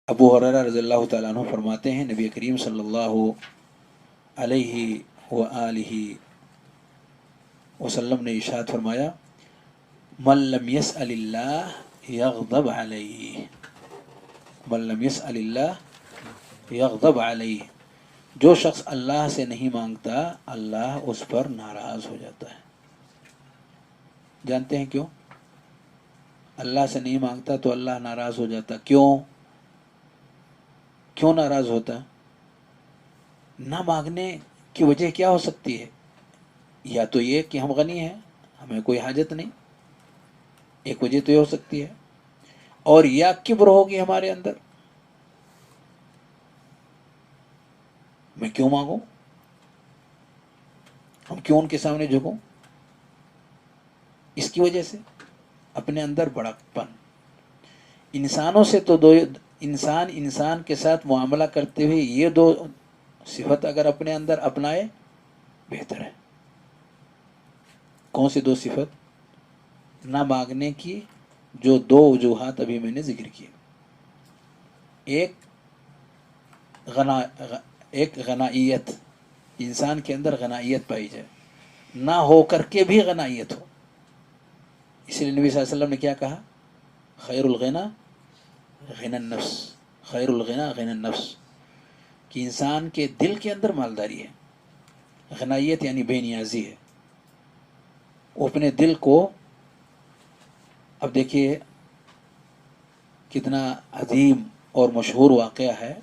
ابو ہریرہ رضی اللہ تعالیٰ عنہ فرماتے ہیں نبی کریم صلی اللہ علیہ وآلہ وسلم نے ارشاد فرمایا من لم يسأل اللہ یغضب علیہ، من لم يسأل اللہ یغضب علیہ، جو شخص اللہ سے نہیں مانگتا اللہ اس پر ناراض ہو جاتا ہے۔ جانتے ہیں کیوں؟ اللہ سے نہیں مانگتا تو اللہ ناراض ہو جاتا، کیوں ناراض ہوتا؟ نہ مانگنے کی وجہ کیا ہو سکتی ہے؟ یا تو یہ کہ ہم غنی ہیں، ہمیں کوئی حاجت نہیں، ایک وجہ تو یہ ہو سکتی ہے، اور یا کبر ہوگی ہمارے اندر، میں کیوں مانگوں، ہم کیوں ان کے سامنے جھکوں؟ اس کی وجہ سے اپنے اندر بڑک پن۔ انسانوں سے تو انسان کے ساتھ معاملہ کرتے ہوئے یہ دو صفت اگر اپنے اندر اپنائے بہتر ہے۔ کون سی دو صفت؟ نہ مانگنے کی جو دو وجوہات ابھی میں نے ذکر کی، ایک غنائیت، انسان کے اندر غنائیت پائی جائے، نہ ہو کر کے بھی غنائیت ہو۔ اس لیے نبی صلی اللہ علیہ وسلم نے کیا کہا؟ خیر الغنا غنى النفس، خیر الغنا غنى النفس، کہ انسان کے دل کے اندر مالداری ہے، غنائیت یعنی بے نیازی ہے، وہ اپنے دل کو، اب دیکھیے کتنا عظیم اور مشہور واقعہ ہے،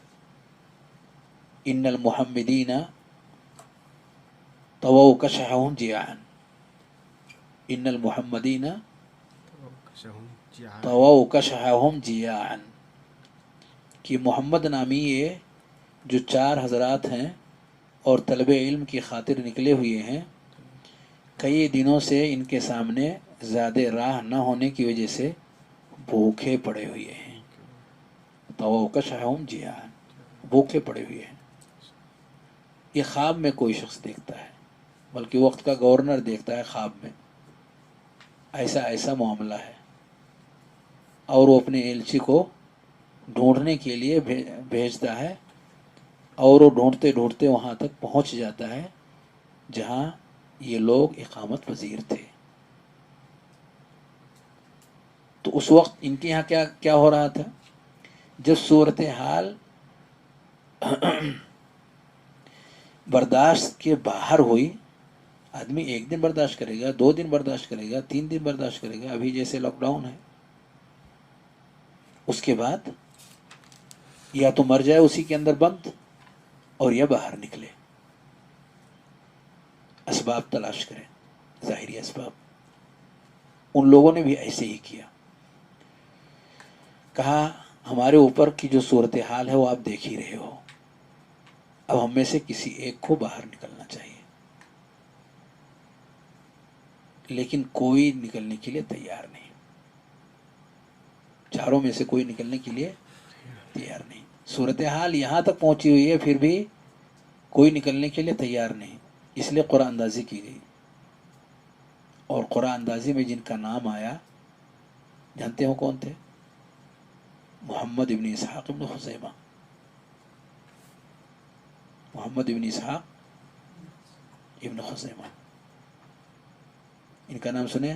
ان المحمدین طووا کشحهم جیاعا، ان المحمدین طووا کشحهم جیاعا، کہ محمد نامی یہ جو چار حضرات ہیں اور طلب علم کی خاطر نکلے ہوئے ہیں، کئی دنوں سے ان کے سامنے زیادہ راہ نہ ہونے کی وجہ سے بھوکے پڑے ہوئے ہیں، طووا کشحهم جیاعا، بھوکے پڑے ہوئے ہیں۔ یہ خواب میں کوئی شخص دیکھتا ہے، بلکہ وقت کا گورنر دیکھتا ہے خواب میں، ایسا معاملہ ہے، اور وہ اپنے ایلچی کو ڈھونڈنے کے لیے بھیجتا ہے، اور وہ ڈھونڈتے ڈھونڈتے وہاں تک پہنچ جاتا ہے جہاں یہ لوگ اقامت پذیر تھے۔ تو اس وقت ان کے یہاں کیا ہو رہا تھا؟ جب صورتحال برداشت کے باہر ہوئی، آدمی ایک دن برداشت کرے گا، 2 دن برداشت کرے گا، 3 دن برداشت کرے گا، ابھی جیسے لاک ڈاؤن ہے، اس کے بعد یا تو مر جائے اسی کے اندر بند، اور یا باہر نکلے، اسباب تلاش کریں، ظاہری اسباب۔ ان لوگوں نے بھی ایسے ہی کیا، کہا ہمارے اوپر کی جو صورتحال ہے وہ آپ دیکھ ہی رہے ہو، اب ہم میں سے کسی ایک کو باہر نکلنا چاہیے، لیکن کوئی نکلنے کے لیے تیار نہیں، چاروں میں سے کوئی نکلنے کے لیے تیار نہیں۔ صورتحال یہاں تک پہنچی ہوئی ہے، پھر بھی کوئی نکلنے کے لیے تیار نہیں، اس لیے قرآن اندازی کی گئی، اور قرآن اندازی میں جن کا نام آیا جانتے ہو کون تھے؟ محمد ابن اسحاق ابن خزیمہ، محمد ابن اسحاق ابن خزیمہ، ان کا نام سنے؟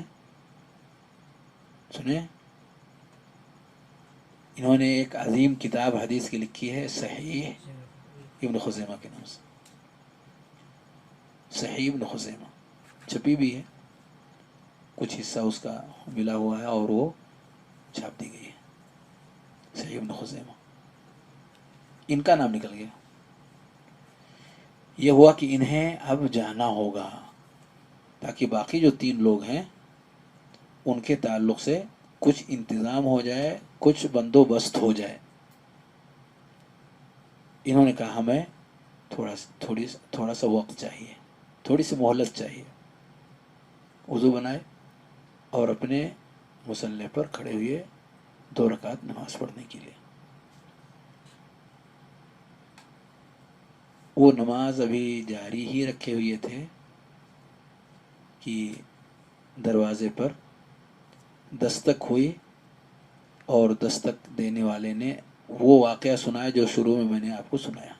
انہوں نے ایک عظیم کتاب حدیث کی لکھی ہے، صحیح ابن خزیمہ کے نام سے، صحیح ابن خزیمہ، چھپی بھی ہے، کچھ حصہ اس کا ملا ہوا ہے اور وہ چھاپ دی گئی ہے، صحیح ابن خزیمہ، ان کا نام نکل گیا۔ یہ ہوا کہ انہیں اب جانا ہوگا، تاکہ باقی جو 3 لوگ ہیں ان کے تعلق سے کچھ انتظام ہو جائے، کچھ بندوبست ہو جائے۔ انہوں نے کہا ہمیں تھوڑا سا وقت چاہیے، تھوڑی سی مہلت چاہیے۔ وضو بنائے اور اپنے مصلی پر کھڑے ہوئے 2 رکعت نماز پڑھنے کے لیے۔ وہ نماز ابھی جاری ہی رکھے ہوئے تھے کہ دروازے پر دستک ہوئی، اور دستک دینے والے نے وہ واقعہ سنایا جو شروع میں نے آپ کو سنایا.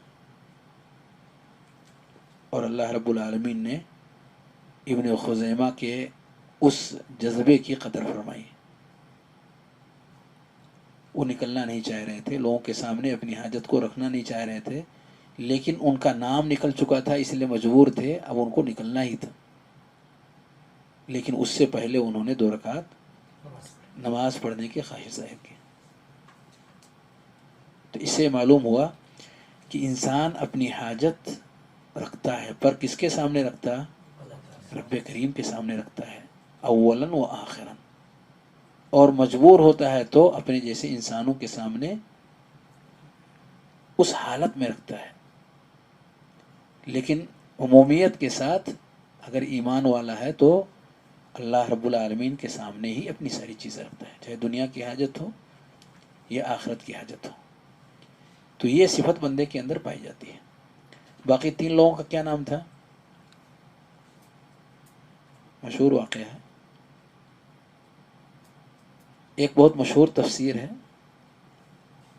اور اللہ رب العالمین نے ابن خزیمہ کے اس جذبے کی قدر فرمائی. وہ نکلنا نہیں چاہ رہے تھے، لوگوں کے سامنے اپنی حاجت کو رکھنا نہیں چاہ رہے تھے، لیکن ان کا نام نکل چکا تھا اس لیے مجبور تھے، اب ان کو نکلنا ہی تھا. لیکن اس سے پہلے انہوں نے 2 رکعت نماز پڑھنے کی خواہش ظاہر کی. تو اس سے معلوم ہوا کہ انسان اپنی حاجت رکھتا ہے، پر کس کے سامنے رکھتا ہے؟ رب کریم کے سامنے رکھتا ہے، اولاً و آخراً. اور مجبور ہوتا ہے تو اپنے جیسے انسانوں کے سامنے اس حالت میں رکھتا ہے. لیکن عمومیت کے ساتھ اگر ایمان والا ہے تو اللہ رب العالمین کے سامنے ہی اپنی ساری چیزیں رکھتا ہے، چاہے دنیا کی حاجت ہو یا آخرت کی حاجت ہو. تو یہ صفت بندے کے اندر پائی جاتی ہے. باقی 3 لوگوں کا کیا نام تھا؟ مشہور واقعہ ہے، ایک بہت مشہور تفسیر ہے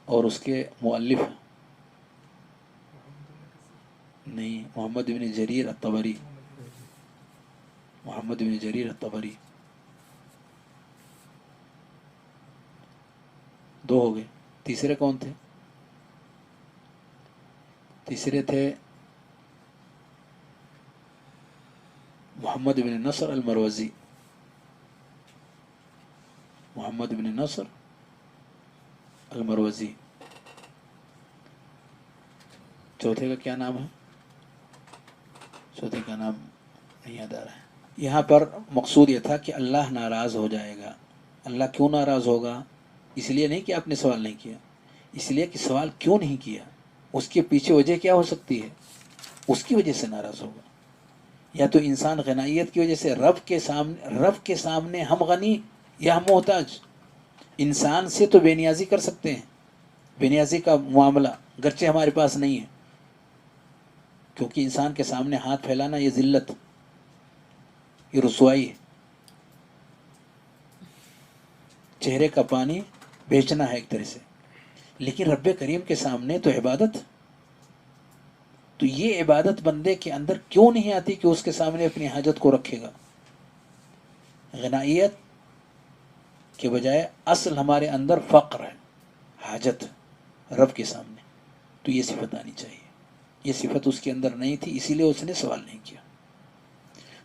اور اس کے مؤلف نہیں، محمد بن جریر الطبری. محمد بن جریر الطبری. 2 ہو گئے. تیسرے کون تھے؟ تیسرے تھے محمد بن نصر المروزی. محمد بن نصر المروزی. چوتھے کا کیا نام ہے؟ چوتھے کا نام نہیں یاد آ رہا ہے. یہاں پر مقصود یہ تھا کہ اللہ ناراض ہو جائے گا. اللہ کیوں ناراض ہوگا؟ اس لیے نہیں کہ آپ نے سوال نہیں کیا، اس لیے کہ سوال کیوں نہیں کیا، اس کے پیچھے وجہ کیا ہو سکتی ہے، اس کی وجہ سے ناراض ہوگا. یا تو انسان غنائیت کی وجہ سے رب کے سامنے ہم غنی یا ہم محتاج. انسان سے تو بے نیازی کر سکتے ہیں، بے نیازی کا معاملہ گرچہ ہمارے پاس نہیں ہے، کیونکہ انسان کے سامنے ہاتھ پھیلانا یہ ذلت، یہ رسوائی ہے. چہرے کا پانی بیچنا ہے ایک طرح سے. لیکن رب کریم کے سامنے تو عبادت. تو یہ عبادت بندے کے اندر کیوں نہیں آتی کہ اس کے سامنے اپنی حاجت کو رکھے گا؟ غنائیت کے بجائے اصل ہمارے اندر فقر ہے، حاجت رب کے سامنے. تو یہ صفت آنی چاہیے. یہ صفت اس کے اندر نہیں تھی، اسی لیے اس نے سوال نہیں کیا.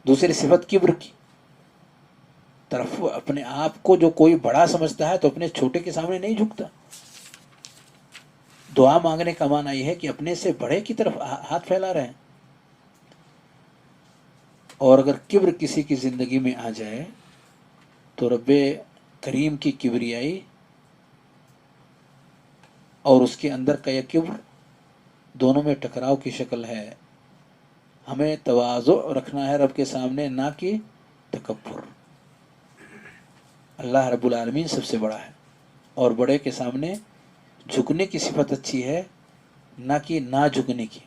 دوسری صفت کبر کی طرف، اپنے آپ کو جو کوئی بڑا سمجھتا ہے تو اپنے چھوٹے کے سامنے نہیں جھکتا. دعا مانگنے کا معنی یہ ہے کہ اپنے سے بڑے کی طرف ہاتھ پھیلا رہے ہیں. اور اگر کبر کسی کی زندگی میں آ جائے تو رب کریم کی کبریائی اور اس کے اندر کا یہ کبر دونوں میں ٹکراؤ کی شکل ہے. ہمیں تواضع رکھنا ہے رب کے سامنے، نہ کہ تکبر. اللہ رب العالمین سب سے بڑا ہے، اور بڑے کے سامنے جھکنے کی صفت اچھی ہے، نہ کہ نہ جھکنے کی.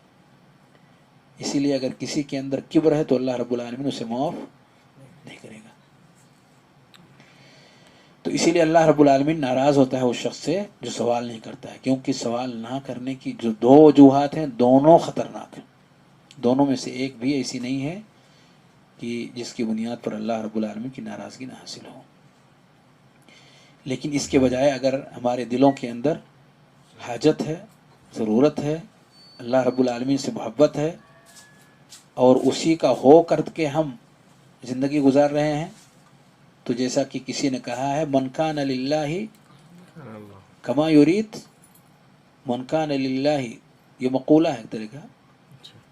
اسی لیے اگر کسی کے اندر کبر ہے تو اللہ رب العالمین اسے معاف نہیں کرے گا. تو اسی لیے اللہ رب العالمین ناراض ہوتا ہے اس شخص سے جو سوال نہیں کرتا ہے، کیونکہ سوال نہ کرنے کی جو 2 وجوہات ہیں دونوں خطرناک ہیں. دونوں میں سے ایک بھی ایسی نہیں ہے کہ جس کی بنیاد پر اللہ رب العالمین کی ناراضگی نہ حاصل ہو. لیکن اس کے بجائے اگر ہمارے دلوں کے اندر حاجت ہے، ضرورت ہے، اللہ رب العالمین سے محبت ہے، اور اسی کا ہو کر کے ہم زندگی گزار رہے ہیں، تو جیسا کہ کسی نے کہا ہے من کان للہ کما یرید، من کان للہ، یہ مقولہ ہے ایک طرح کا،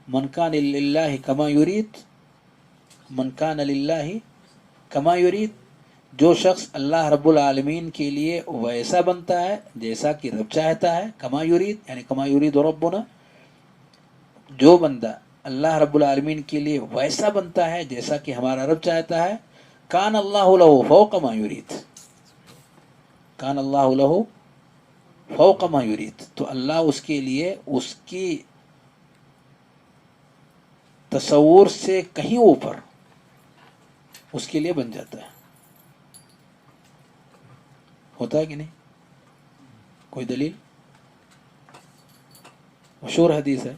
من کان للہ کما یرید، من کان للہ کما یرید. جو شخص اللہ رب العالمین کے لیے ویسا بنتا ہے جیسا کہ رب چاہتا ہے، کما یرید یعنی کما یرید ربنا، جو بندہ اللہ رب العالمین کے لیے ویسا بنتا ہے جیسا کہ ہمارا رب چاہتا ہے، کان اللہ لہ فوق ما یرید، کان اللہ لہ فوق ما یرید. تو اللہ اس کے لیے اس کی تصور سے کہیں اوپر اس کے لیے بن جاتا ہے. ہوتا ہے کہ نہیں؟ کوئی دلیل؟ مشہور حدیث ہے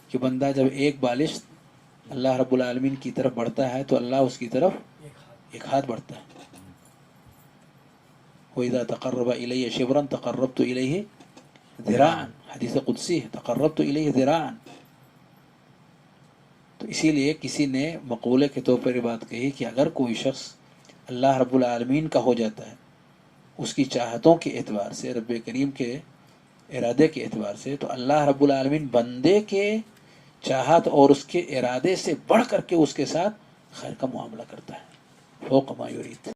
کہ بندہ جب ایک بالش اللہ رب العالمین کی طرف بڑھتا ہے تو اللہ اس کی طرف ایک ہاتھ بڑھتا ہے. وَإِذَا تَقَرَّبَ إِلَيَّ شِبْرًا تَقَرَّبْتُ إِلَيْهِ ذِرَاعًا، حدیث قدسی ہے، تقربت الیہ ذراعًا. تو اسی لیے کسی نے مقولے کے طور پر یہ بات کہی کہ اگر کوئی شخص اللہ رب العالمین کا ہو جاتا ہے اس کی چاہتوں کے اعتبار سے، رب کریم کے ارادے کے اعتبار سے، تو اللہ رب العالمین بندے کے چاہت اور اس کے ارادے سے بڑھ کر کے اس کے ساتھ خیر کا معاملہ کرتا ہے، فوق ما یرید.